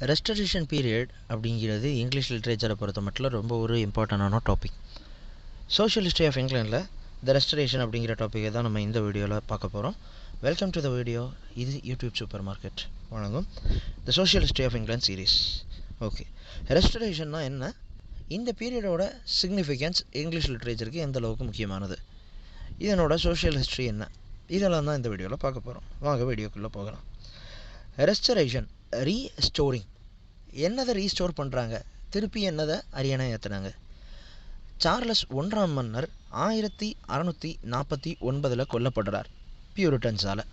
Restoration period அப்படிங்கிறது English லிட்ரேச்சரை பொறுத்த மட்டும் ரொம்ப ஒரு இம்பார்ட்டண்டான டாபிக். சோஷியல் ஹிஸ்ட்ரி ஆஃப் இங்கிலாண்டில் த ரெஸ்டரேஷன் அப்படிங்கிற டாப்பிக்கை தான் நம்ம இந்த வீடியோவில் பார்க்க போகிறோம். Welcome to the video. இது யூடியூப் சூப்பர் மார்க்கெட் வழங்கும் the social history of England series. Okay, ரெஸ்டரேஷன்னா என்ன, இந்த பீரியடோட சிக்னிஃபிகன்ஸ் இங்கிலீஷ் லிட்ரேச்சருக்கு எந்த அளவுக்கு முக்கியமானது, இதனோட சோஷியல் ஹிஸ்ட்ரி என்ன, இதெல்லாம் தான் இந்த வீடியோவில் பார்க்க போகிறோம். வாங்க வீடியோக்குள்ளே போகலாம். Restoration, restoring. என்னதை ரீஸ்டோர் பண்ணுறாங்க, திருப்பி என்னதை அரியணை ஏற்றுனாங்க. சார்லஸ் ஒன்றாம் மன்னர் 1649 கொல்லப்படுறார் பியூரிட்டன்ஸால்.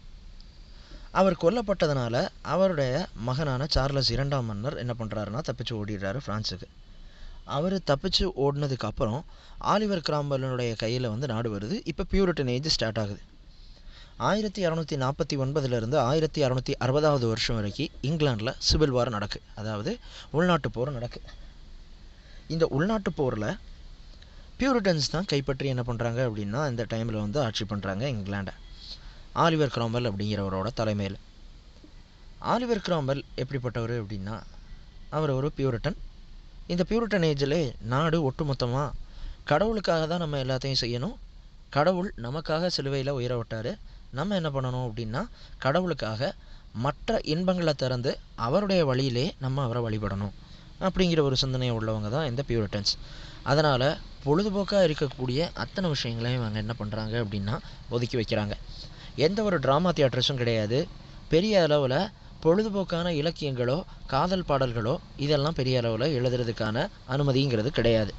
அவர் கொல்லப்பட்டதுனால அவருடைய மகனான சார்லஸ் இரண்டாம் மன்னர் என்ன பண்ணுறாருன்னா தப்பிச்சு ஓடிடுறாரு ஃப்ரான்ஸுக்கு. அவர் தப்பிச்சு ஓடினதுக்கப்புறம் ஆலிவர் கிராம்பலனுடைய கையில் நாடு வருது. இப்போ பியூரிட்டன் ஏஜ் ஸ்டார்ட் ஆகுது. 1649 1660 வருஷம் வரைக்கும் இங்கிலாண்டில் சிவில் வார் நடக்கு, அதாவது உள்நாட்டு போர் நடக்கு. இந்த உள்நாட்டு போரில் பியூரிட்டன்ஸ் தான் கைப்பற்றி என்ன பண்ணுறாங்க அப்படின்னா இந்த டைமில் ஆட்சி பண்ணுறாங்க இங்கிலாண்டை, ஆலிவர் கிராம்பல் அப்படிங்கிறவரோட தலைமையில். ஆலிவர் கிராம்பல் எப்படிப்பட்டவர் அப்படின்னா அவர் ஒரு பியூரிட்டன். இந்த பியூரிட்டன் ஏஜில் நாடு ஒட்டுமொத்தமாக கடவுளுக்காக தான் நம்ம எல்லாத்தையும் செய்யணும், கடவுள் நமக்காக சிலுவையில் உயர விட்டார், நம்ம என்ன பண்ணணும் அப்படின்னா கடவுளுக்காக மற்ற இன்பங்களை திறந்து அவருடைய வழியிலே நம்ம அவரை வழிபடணும் அப்படிங்கிற ஒரு சிந்தனை உள்ளவங்க தான் இந்த பியூரிட்டன்ஸ். அதனால் பொழுதுபோக்காக இருக்கக்கூடிய அத்தனை விஷயங்களையும் அவங்க என்ன பண்ணுறாங்க அப்படின்னா ஒதுக்கி வைக்கிறாங்க. எந்த ஒரு ட்ராமா தியேட்டர்ஸும் கிடையாது. பெரிய அளவில் பொழுதுபோக்கான இலக்கியங்களோ காதல் பாடல்களோ இதெல்லாம் பெரிய அளவில் எழுதுறதுக்கான அனுமதிங்கிறது கிடையாது.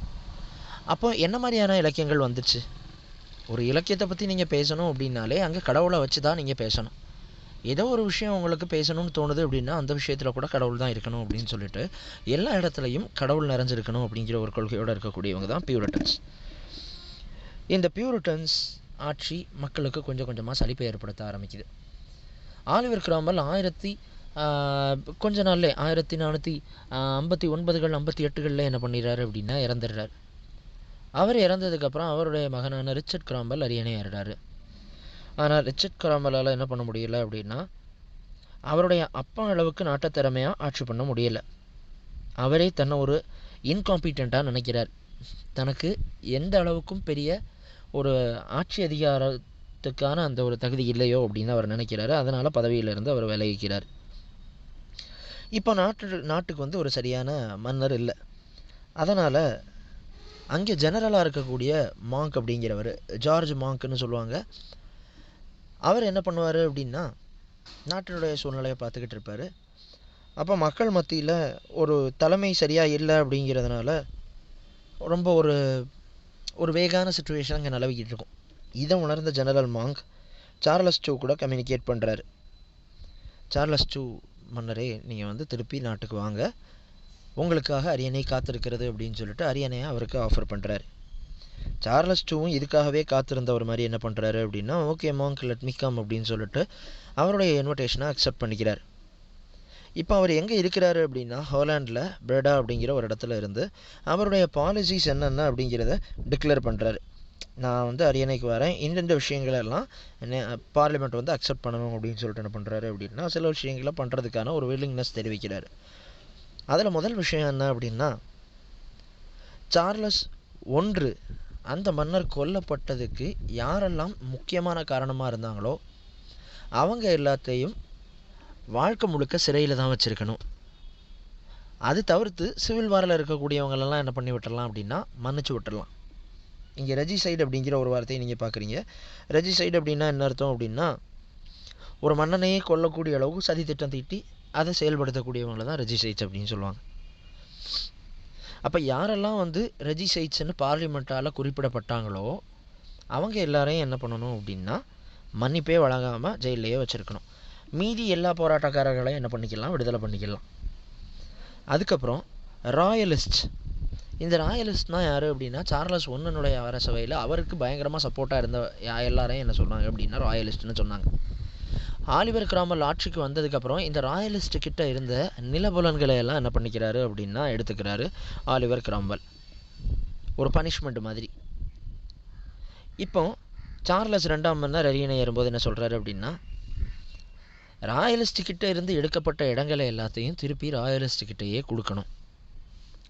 அப்போ என்ன மாதிரியான இலக்கியங்கள் வந்துச்சு? ஒரு இலக்கியத்தை பற்றி நீங்கள் பேசணும் அப்படின்னாலே அங்கே கடவுளை வச்சு தான் நீங்கள் பேசணும். ஏதோ ஒரு விஷயம் உங்களுக்கு பேசணும்னு தோணுது அப்படின்னா அந்த விஷயத்தில் கூட கடவுள் தான் இருக்கணும் அப்படின்னு சொல்லிட்டு எல்லா இடத்துலையும் கடவுள் நிறைஞ்சிருக்கணும் அப்படிங்கிற ஒரு கொள்கையோடு இருக்கக்கூடியவங்க தான் பியூரிட்டன்ஸ். இந்த பியூரிட்டன்ஸ் ஆட்சி மக்களுக்கு கொஞ்சம் கொஞ்சமாக சலிப்பை ஏற்படுத்த ஆரம்பிக்குது. ஆலிவர் கிராம்பல் கொஞ்ச நாள்லே 1459 58 என்ன பண்ணிடுறாரு அப்படின்னா இறந்துடுறாரு. அவர் இறந்ததுக்கப்புறம் அவருடைய மகனான ரிச்சர்ட் கிராம்பல் அரியணை ஏறுறாரு. ஆனால் ரிச்சர்ட் கிராம்பலால் என்ன பண்ண முடியல அப்படின்னா அவருடைய அப்பா அளவுக்கு நாட்டை திறமையாக ஆட்சி பண்ண முடியலை. அவரே தன்னை ஒரு இன்காம்பிட்டண்ட்டாக நினைக்கிறார். தனக்கு எந்த அளவுக்கும் பெரிய ஒரு ஆட்சி அதிகாரத்துக்கான அந்த ஒரு தகுதி இல்லையோ அப்படின்னு அவர் நினைக்கிறாரு. அதனால் பதவியிலிருந்து அவர் விலகிக்கிறார். இப்போ நாட்டுக்கு ஒரு சரியான மன்னர் இல்லை. அதனால் அங்கே ஜெனரலாக இருக்கக்கூடிய மாங்க் அப்படிங்கிறவர், ஜார்ஜ் மாங்க்னு சொல்லுவாங்க, அவர் என்ன பண்ணுவார் அப்படின்னா நாட்டினுடைய சூழ்நிலையை பார்த்துக்கிட்டு இருப்பார். அப்போ மக்கள் மத்தியில் ஒரு தலைமை சரியாக இல்லை அப்படிங்கிறதுனால ரொம்ப ஒரு வேகான சுச்சுவேஷன் அங்கே நிலவிக்கிட்டு இருக்கும். இதை உணர்ந்த ஜெனரல் மாங்க் சார்லஸ் டூ கூட கம்யூனிகேட் பண்ணுறாரு. சார்லஸ் டூ மன்னரே, நீங்கள் திருப்பி நாட்டுக்கு வாங்க, உங்களுக்காக அரியணை காத்திருக்கிறது அப்படின்னு சொல்லிட்டு அரியணையை அவருக்கு ஆஃபர் பண்ணுறாரு. சார்லஸ் டூவும் இதுக்காகவே காத்திருந்தவர் மாதிரி என்ன பண்ணுறாரு அப்படின்னா okay Monk let me come அப்படின்னு சொல்லிட்டு அவருடைய இன்விடேஷனை அக்செப்ட் பண்ணிக்கிறார். இப்போ அவர் எங்கே இருக்கிறாரு அப்படின்னா ஹாலாண்டில் பிரெடா அப்படிங்கிற ஒரு இடத்துல இருந்து அவருடைய பாலிசிஸ் என்னென்ன அப்படிங்கிறத டிக்ளேர் பண்ணுறாரு. நான் அரியணைக்கு வரேன், இந்த விஷயங்களெல்லாம் பார்லிமெண்ட் அக்செப்ட் பண்ணணும் அப்படின்னு சொல்லிட்டு என்ன பண்ணுறாரு அப்படின்னா சில விஷயங்களை பண்ணுறதுக்கான ஒரு வில்லிங்னஸ் தெரிவிக்கிறார். அதில் முதல் விஷயம் என்ன அப்படின்னா சார்லஸ் ஒன்று அந்த மன்னர் கொல்லப்பட்டதுக்கு யாரெல்லாம் முக்கியமான காரணமாக இருந்தாங்களோ அவங்க எல்லாத்தையும் வாழ்க்கை முழுக்க சிறையில் தான் வச்சுருக்கணும். அது தவிர்த்து சிவில் வாரில் இருக்கக்கூடியவங்களெல்லாம் என்ன பண்ணி விட்டுடலாம் அப்படின்னா மன்னிச்சு விட்டுடலாம். இங்கே ரெஜிசைடு அப்படிங்கிற ஒரு வார்த்தையை நீங்கள் பார்க்குறீங்க. ரெஜிசைடு அப்படின்னா என்ன அர்த்தம் அப்படின்னா ஒரு மன்னனையே கொல்லக்கூடிய அளவுக்கு சதி திட்டம் தீட்டி அதை செயல்படுத்தக்கூடியவங்களை தான் ரெஜிசைட்ஸ் அப்படின்னு சொல்லுவாங்க. அப்போ யாரெல்லாம் ரெஜிசைட்ஸ்ன்னு பார்லிமெண்ட்டால் குறிப்பிடப்பட்டாங்களோ அவங்க எல்லாரையும் என்ன பண்ணணும் அப்படின்னா மன்னிப்பே வழங்காமல் ஜெயிலையே வச்சுருக்கணும். மீதி எல்லா போராட்டக்காரர்களையும் என்ன பண்ணிக்கலாம், விடுதலை பண்ணிக்கலாம். அதுக்கப்புறம் ராயலிஸ்ட். இந்த ராயலிஸ்ட்னால் யார் அப்படின்னா சார்லஸ் ஒன்னுடைய அரசவையில் அவருக்கு பயங்கரமாக சப்போர்ட்டாக இருந்த எல்லாரையும் என்ன சொன்னாங்க அப்படின்னா ராயலிஸ்ட்னு சொன்னாங்க. ஆலிவர் கிராம்பல் ஆட்சிக்கு வந்ததுக்கப்புறம் இந்த ராயலிஸ்ட் கிட்ட இருந்த நிலபுலன்களை எல்லாம் என்ன பண்ணிக்கிறாரு அப்படின்னா எடுத்துக்கிறாரு ஆலிவர் கிராம்பல், ஒரு பனிஷ்மெண்ட் மாதிரி. இப்போ சார்லஸ் ரெண்டாம் மன்னர் அரியணை ஏறும்போது என்ன சொல்கிறாரு அப்படின்னா ராயலிஸ்ட்டுக்கிட்ட இருந்து எடுக்கப்பட்ட இடங்களை எல்லாத்தையும் திருப்பி ராயலிஸ்ட்டுக்கிட்டேயே கொடுக்கணும்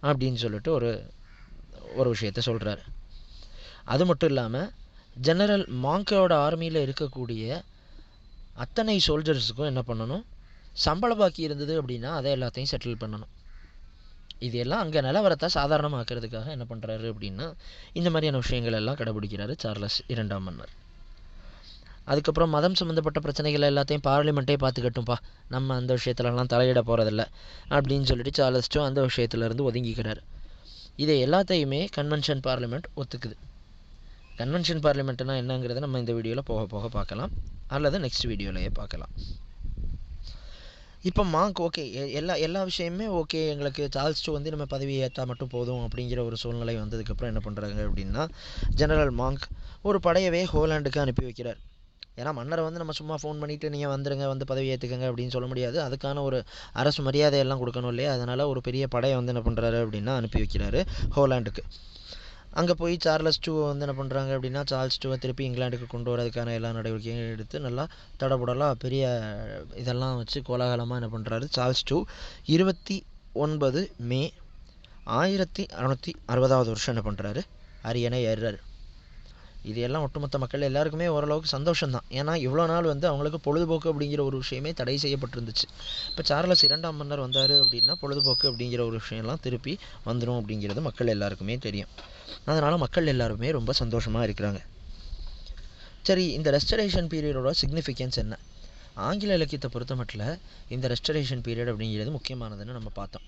அப்படின்னு சொல்லிட்டு ஒரு விஷயத்த சொல்கிறாரு. அது மட்டும் இல்லாமல் ஜெனரல் மாங்கோட ஆர்மியில் இருக்கக்கூடிய அத்தனை சோல்ஜர்ஸுக்கும் என்ன பண்ணணும், சம்பள பாக்கி இருந்தது அப்படின்னா அதை எல்லாத்தையும் செட்டில் பண்ணணும். இது எல்லாம் அங்கே நிலவரத்தை சாதாரணமாக்குறதுக்காக என்ன பண்ணுறாரு அப்படின்னா இந்த மாதிரியான விஷயங்கள் எல்லாம் கடைபிடிக்கிறாரு சார்லஸ் இரண்டாம் மன்னர். அதுக்கப்புறம் மதம் சம்மந்தப்பட்ட பிரச்சனைகள் எல்லாத்தையும் பார்லிமெண்ட்டே பார்த்துக்கட்டும்ப்பா, நம்ம அந்த விஷயத்துலலாம் தலையிட போகிறதில்ல அப்படின்னு சொல்லிட்டு சார்லஸ் டூ அந்த விஷயத்துலேருந்து ஒதுங்கிக்கிறார். இதை எல்லாத்தையுமே கன்வென்ஷன் பார்லிமெண்ட் ஒத்துக்குது. கன்வென்ஷன் பார்லிமெண்ட்னா என்னங்கிறத நம்ம இந்த வீடியோவில் போக போக பார்க்கலாம், அல்லது நெக்ஸ்ட் வீடியோலையே பார்க்கலாம். இப்போ மாங்க் ஓகே, எல்லா விஷயமே ஓகே, எங்களுக்கு சார்ல்ஸ் டூ நம்ம பதவி ஏற்றா மட்டும் போதும் அப்படிங்கிற ஒரு சூழ்நிலை வந்ததுக்கப்புறம் என்ன பண்ணுறாங்க அப்படின்னா ஜெனரல் மாங்க் ஒரு படையவே ஹோலாண்டுக்கு அனுப்பி வைக்கிறார். ஏன்னா மன்னரை நம்ம சும்மா ஃபோன் பண்ணிவிட்டு நீங்கள் வந்துடுங்க, வந்து பதவி ஏற்றுக்கங்க அப்படின்னு சொல்ல முடியாது. அதுக்கான ஒரு அரசு மரியாதையெல்லாம் கொடுக்கணும் இல்லையா? அதனால் ஒரு பெரிய படையை என்ன பண்ணுறாரு அப்படின்னா அனுப்பி வைக்கிறாரு ஹோலாண்டுக்கு. அங்கே போய் சார்லஸ் டூவை என்ன பண்ணுறாங்க அப்படின்னா சார்ல்ஸ் டூவை திருப்பி இங்கிலாந்துக்கு கொண்டு வரதுக்கான எல்லா நடவடிக்கையும் எடுத்து நல்லா தடபுடலாக பெரிய இதெல்லாம் வச்சு கோலாகலமாக என்ன பண்ணுறாரு சார்ல்ஸ் டூ 29 மே 1660 வருஷம் என்ன பண்ணுறாரு, அரியணை ஏறுறாரு. இது எல்லாம் ஒட்டுமொத்த மக்கள் எல்லாருக்குமே ஓரளவுக்கு சந்தோஷம்தான். ஏன்னா இவ்வளோ நாள் அவங்களுக்கு பொழுதுபோக்கு அப்படிங்கிற ஒரு விஷயமே தடை செய்யப்பட்டிருந்துச்சு. இப்போ சார்லஸ் இரண்டாம் மன்னர் வந்தார் அப்படின்னா பொழுதுபோக்கு அப்படிங்கிற ஒரு விஷயம்லாம் திருப்பி வந்துடும் அப்படிங்கிறது மக்கள் எல்லாருக்குமே தெரியும். அதனால் மக்கள் எல்லாருமே ரொம்ப சந்தோஷமாக இருக்கிறாங்க. சரி, இந்த ரெஸ்டரேஷன் பீரியடோட சிக்னிஃபிகன்ஸ் என்ன? ஆங்கில இலக்கியத்தை பொறுத்த மட்டும் இந்த ரெஸ்டரேஷன் பீரியட் அப்படிங்கிறது முக்கியமானதுன்னு நம்ம பார்த்தோம்.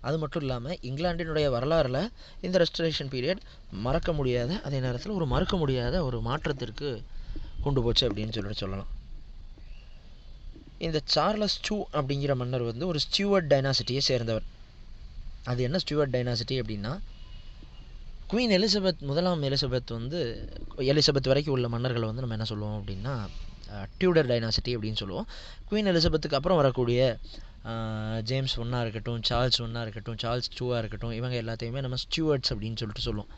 அது மட்டும் இல்லாமல் இங்கிலாண்டினுடைய வரலாறில் இந்த ரெஸ்டரேஷன் பீரியட் மறக்க முடியாத, அதே நேரத்தில் ஒரு மறுக்க முடியாத ஒரு மாற்றத்திற்கு கொண்டு போச்சு அப்படின்னு சொல்லலாம். இந்த சார்லஸ் டூ அப்படிங்கிற மன்னர் ஒரு ஸ்டூவர்ட் டைனாசிட்டியை சேர்ந்தவர். அது என்ன ஸ்டூவர்ட் டைனாசிட்டி அப்படின்னா குவீன் எலிசபெத் முதலாம் எலிசபெத் வரைக்கும் உள்ள மன்னர்களை நம்ம என்ன சொல்லுவோம் அப்படின்னா டியூடர் டைனாசிட்டி அப்படின்னு சொல்லுவோம். குவீன் எலிசபெத்துக்கு அப்புறம் வரக்கூடிய ஜேம்ஸ் ஒன்னாக இருக்கட்டும், சார்ல்ஸ் ஒன்னாக இருக்கட்டும், சார்ல்ஸ் டூவாக இருக்கட்டும், இவங்க எல்லாத்தையுமே நம்ம ஸ்டூவர்ட்ஸ் அப்படின்னு சொல்லுவோம்.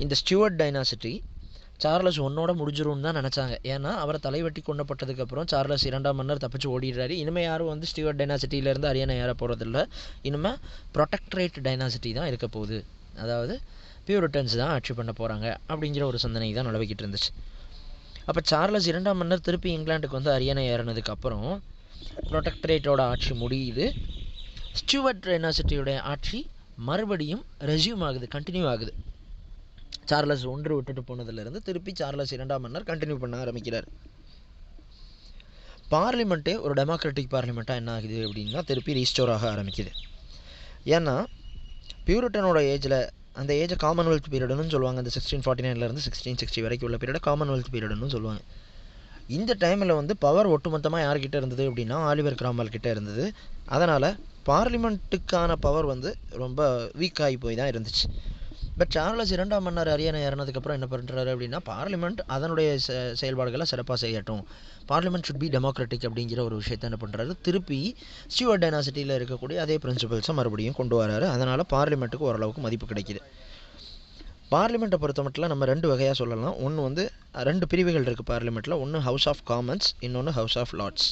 இந்த ஸ்டூவர்ட் டைனாசிட்டி சார்லஸ் ஒன்னோட முடிஞ்சிரும்னு தான் நினச்சாங்க. ஏன்னா அவரை தலைவெட்டி கொண்டப்பட்டதுக்கப்புறம் சார்லஸ் இரண்டாம் மன்னர் தப்பிச்சு ஓடிடுறாரு. இனிமேல் யாரும் ஸ்டூவர்ட் டைனாசிட்டியிலேருந்து அரியணை ஏற போகிறதில்ல, இனிமேல் ப்ரொடெக்டரேட் டைனாசிட்டி தான் இருக்க போகுது, அதாவது பியூரிட்டன்ஸ் தான் ஆட்சி பண்ண போகிறாங்க அப்படிங்கிற ஒரு சிந்தனை தான் நிலவிக்கிட்டு இருந்துச்சு. அப்போ சார்லஸ் இரண்டாம் மன்னர் திருப்பி இங்கிலாந்துக்கு அரியணை ஏறினதுக்கப்புறம் ப்ரொடெக்டரேட்டோட ஆட்சி முடியுது. ஸ்டூவர்ட் டைனாசிட்டியோடைய ஆட்சி மறுபடியும் ரெஸ்யூம் ஆகுது, கண்டினியூ ஆகுது. சார்லஸ் ஒன்று விட்டுட்டு போனதுலேருந்து திருப்பி சார்லஸ் இரண்டாம் மன்னர் கண்டினியூ பண்ண ஆரம்பிக்கிறார். பார்லிமெண்ட்டே ஒரு டெமோக்ராட்டிக் பார்லிமெண்ட்டாக என்ன ஆகுது அப்படின்னா திருப்பி ரீஸ்டோர் ஆக ஆரம்பிக்குது. ஏன்னா பியூரிட்டனோட ஏஜில் அந்த ஏஜை காமன்வெல்த் பீரியடுன்னு சொல்லுவாங்க. அந்த 1649 1660 வரைக்கும் உள்ள பீரியடை காமன்வெல்த் பீரியடுன்னு சொல்லுவாங்க. இந்த டைமில் பவர் ஒட்டுமொத்தமாக யார்கிட்ட இருந்தது அப்படின்னா ஆலிவர் கிராம்வெல் கிட்டே இருந்தது. அதனால் பார்லிமெண்ட்டுக்கான பவர் ரொம்ப வீக்காகி போய் தான் இருந்துச்சு. பட் சார்லஸ் இரண்டாம் மன்னர் அரியணை ஏறினதுக்கப்புறம் என்ன பண்ணுறாரு அப்படின்னா பார்லிமெண்ட் அதனுடைய செயல்பாடுகளை சிறப்பாக செய்யட்டும், பார்லிமெண்ட் ஷுட் பி டெமோக்ராட்டிக் அப்படிங்கிற ஒரு விஷயத்தை என்ன பண்ணுறாரு, திருப்பி ஸ்டூவர்ட் டைனாசிட்டியில் இருக்கக்கூடிய அதே பிரின்சிபல்ஸை மறுபடியும் கொண்டு வராரு. அதனால் பார்லிமெண்ட்டுக்கு ஓரளவுக்கு மதிப்பு கிடைக்கிது. பார்லிமெண்ட்டை பொறுத்த மட்டும் நம்ம ரெண்டு வகையாக சொல்லலாம். ஒன்று ரெண்டு பிரிவுகள் இருக்குது பார்லிமெண்ட்டில். ஒன்று ஹவுஸ் ஆஃப் காமன்ஸ், இன்னொன்று ஹவுஸ் ஆஃப் லார்ட்ஸ்.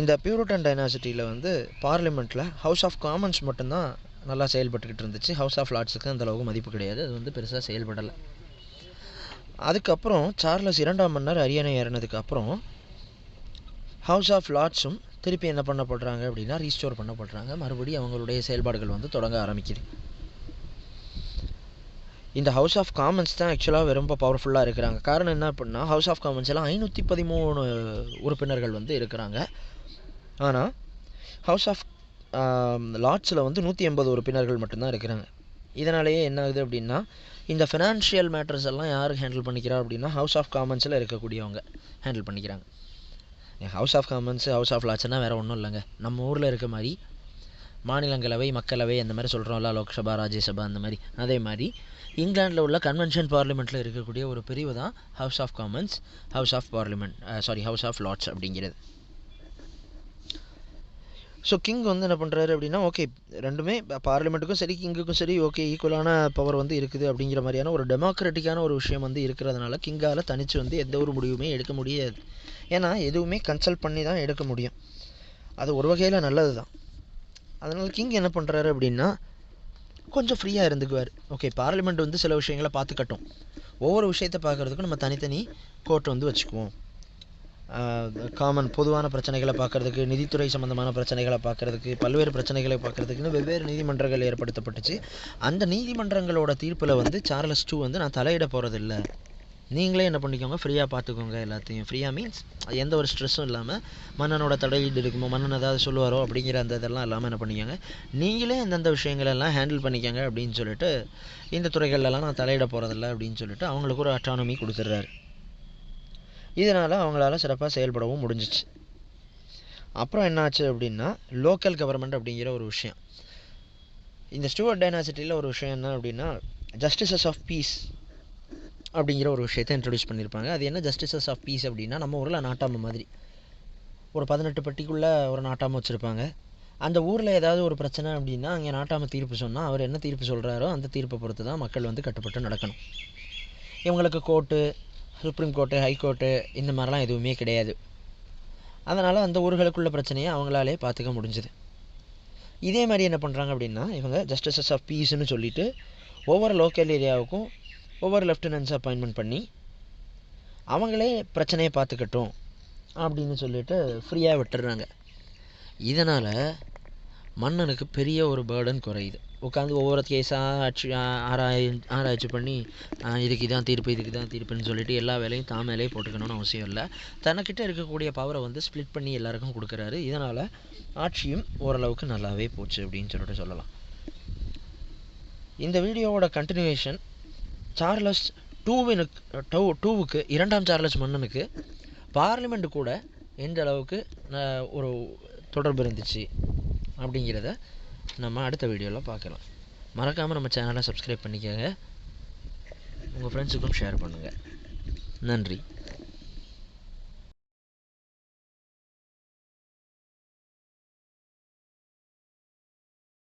இந்த பியூரிட்டன் டைனாசிட்டியில் பார்லிமெண்ட்டில் ஹவுஸ் ஆஃப் காமன்ஸ் மட்டும்தான் நல்லா செயல்பட்டுக்கிட்டு இருந்துச்சு. ஹவுஸ் ஆஃப் லார்ட்ஸுக்கு அந்தளவுக்கு மதிப்பு கிடையாது, அது பெருசாக செயல்படலை. அதுக்கப்புறம் சார்லஸ் இரண்டாம் மன்னர் அரியணை ஏறினதுக்கு அப்புறம் ஹவுஸ் ஆஃப் லார்ட்ஸும் திருப்பி என்ன பண்ணப்படுறாங்க அப்படின்னா ரீஸ்டோர் பண்ணப்படுறாங்க. மறுபடியும் அவங்களுடைய செயல்பாடுகள் தொடங்க ஆரம்பிக்குது. இந்த ஹவுஸ் ஆஃப் காமன்ஸ் தான் ஆக்சுவலாக ரொம்ப பவர்ஃபுல்லாக இருக்கிறாங்க. காரணம் என்ன அப்படின்னா ஹவுஸ் ஆஃப் காமன்ஸ் எல்லாம் 513 உறுப்பினர்கள் இருக்கிறாங்க. ஆனால் ஹவுஸ் ஆஃப் லார்ட்ஸில் 180 உறுப்பினர்கள் மட்டும்தான் இருக்கிறாங்க. இதனாலேயே என்ன ஆகுது அப்படின்னா இந்த ஃபினான்ஷியல் மேட்டர்ஸ் எல்லாம் யார் ஹேண்டில் பண்ணிக்கிறா அப்படின்னா ஹவுஸ் ஆஃப் காமன்ஸில் இருக்கக்கூடியவங்க ஹேண்டில் பண்ணிக்கிறாங்க. House of Commons House of லார்ட்ஸ்னால் வேறு ஒன்றும் இல்லைங்க, நம்ம ஊரில் இருக்க மாதிரி மாநிலங்களவை மக்களவை அந்த மாதிரி சொல்கிறோம்ல, லோக்சபா ராஜ்யசபா அந்த மாதிரி, அதே மாதிரி இங்கிலாண்டில் உள்ள கன்வென்ஷன் பார்லிமெண்ட்டில் இருக்கக்கூடிய ஒரு பிரிவு தான் House of Commons, House of Lords அப்படிங்கிறது. ஸோ கிங் வந்து என்ன பண்ணுறாரு அப்படின்னா, ஓகே ரெண்டுமே பார்லிமெண்ட்டுக்கும் சரி கிங்குக்கும் சரி ஓகே ஈக்குவலான பவர் வந்து இருக்குது அப்படிங்கிற மாதிரியான ஒரு டெமோக்ராட்டிக்கான ஒரு விஷயம் வந்து இருக்கிறதுனால கிங்கால் தனித்து வந்து எந்த ஒரு முடிவுமே எடுக்க முடியாது. ஏன்னா எதுவுமே கன்சல்ட் பண்ணி தான் எடுக்க முடியும். அது ஒரு வகையில் நல்லது தான். அதனால் கிங் என்ன பண்ணுறாரு அப்படின்னா, கொஞ்சம் ஃப்ரீயாக இருந்துக்குவார். ஓகே பார்லிமெண்ட் வந்து சில விஷயங்களை பார்த்துக்கட்டும், ஒவ்வொரு விஷயத்தை பார்க்குறதுக்கும் நம்ம தனித்தனி கோர்ட் வந்து வச்சுக்குவோம். காமன் பொதுவான பிரச்சனைகளை பார்க்குறதுக்கு, நிதித்துறை சம்மந்தமான பிரச்சனைகளை பார்க்குறதுக்கு, பல்வேறு பிரச்சனைகளை பார்க்குறதுக்குன்னு வெவ்வேறு நீதிமன்றங்கள் ஏற்படுத்தப்பட்டுச்சு. அந்த நீதிமன்றங்களோட தீர்ப்பில் வந்து சார்லஸ் 2 வந்து நான் தலையிட போகிறதில்ல, நீங்களே என்ன பண்ணிக்கோங்க ஃப்ரீயாக பார்த்துக்கோங்க எல்லாத்தையும். ஃப்ரீயாக மீன்ஸ் எந்த ஒரு ஸ்ட்ரெஸ்ஸும் இல்லாமல், மன்னனோட தலையீடு இருக்குமோ, மன்னன் ஏதாவது சொல்லுவாரோ அப்படிங்கிற அந்த இதெல்லாம் இல்லாமல் என்ன பண்ணிக்கோங்க, நீங்களே அந்தந்த விஷயங்களெல்லாம் ஹேண்டில் பண்ணிக்கோங்க அப்படின்னு சொல்லிட்டு, இந்த துறைகள்லாம் நான் தலையிட போகிறதில்ல அப்படின்னு சொல்லிட்டு அவங்களுக்கு ஒரு அட்டானமி கொடுத்துட்றாரு. இதனால் அவங்களால சிறப்பாக செயல்படவும் முடிஞ்சிச்சு. அப்புறம் என்னாச்சு அப்படின்னா, லோக்கல் கவர்மெண்ட் அப்படிங்கிற ஒரு விஷயம். இந்த ஸ்டூவர்ட் டைனாசிட்டியில் ஒரு விஷயம் என்ன அப்படின்னா, ஜஸ்டிசஸ் ஆஃப் பீஸ் அப்படிங்கிற ஒரு விஷயத்தை இன்ட்ரடியூஸ் பண்ணியிருப்பாங்க. அது என்ன ஜஸ்டிசஸ் ஆஃப் பீஸ் அப்படின்னா, நம்ம ஊரில் நாட்டாமை மாதிரி ஒரு 18 பட்டிக்குள்ளே ஒரு நாட்டாமை வச்சுருப்பாங்க. அந்த ஊரில் ஏதாவது ஒரு பிரச்சனை அப்படின்னா அங்கே நாட்டாமை தீர்ப்பு சொன்னால் அவர் என்ன தீர்ப்பு சொல்கிறாரோ அந்த தீர்ப்பை பொறுத்து தான் மக்கள் வந்து கட்டுப்பட்டு நடக்கணும். இவங்களுக்கு கோர்ட்டு, சுப்ரீம் கோர்ட்டு, ஹைகோர்ட்டு இந்த மாதிரிலாம் எதுவுமே கிடையாது. அதனால் அந்த ஊர்களுக்குள்ள பிரச்சனையை அவங்களாலே பார்த்துக்க முடிஞ்சுது. இதே மாதிரி என்ன பண்ணுறாங்க அப்படின்னா, இவங்க ஜஸ்டிசஸ் ஆஃப் பீஸ்ன்னு சொல்லிவிட்டு ஒவ்வொரு லோக்கல் ஏரியாவுக்கும் ஒவ்வொரு லெஃப்டினன்ட்ஸ் அப்பாயின்மெண்ட் பண்ணி அவங்களே பிரச்சனையை பார்த்துக்கட்டும் அப்படின்னு சொல்லிட்டு ஃப்ரீயாக விட்டுடுறாங்க. இதனால் மன்னனுக்கு பெரிய ஒரு பேர்டன் குறையுது. உட்காந்து ஒவ்வொரு கேஸாக ஆராய்ச்சி பண்ணி இதுக்கு இதான் தீர்ப்பு, இதுக்கு தான் தீர்ப்புன்னு சொல்லிட்டு எல்லா வேலையும் தான் மேலேயே போட்டுக்கணும்னு அவசியம் இல்லை. தனக்கிட்ட இருக்கக்கூடிய பவரை வந்து ஸ்ப்ளிட் பண்ணி எல்லாருக்கும் கொடுக்குறாரு. இதனால் ஆட்சியும் ஓரளவுக்கு நல்லாவே போச்சு அப்படின்னு சொல்லிட்டு சொல்லலாம். இந்த வீடியோவோட கண்டினியூவேஷன் சார்லஸ் 2க்கு இரண்டாம் சார்லஸ் மன்னனுக்கு பார்லிமெண்ட் கூட எந்த அளவுக்கு ஒரு தொடர்பு இருந்துச்சு அப்படிங்கிறத நம்ம அடுத்த வீடியோவில் பார்க்கலாம். மறக்காமல் நம்ம சேனலை சப்ஸ்கிரைப் பண்ணிக்கோங்க, உங்கள் ஃப்ரெண்ட்ஸுக்கும் ஷேர் பண்ணுங்கள். நன்றி.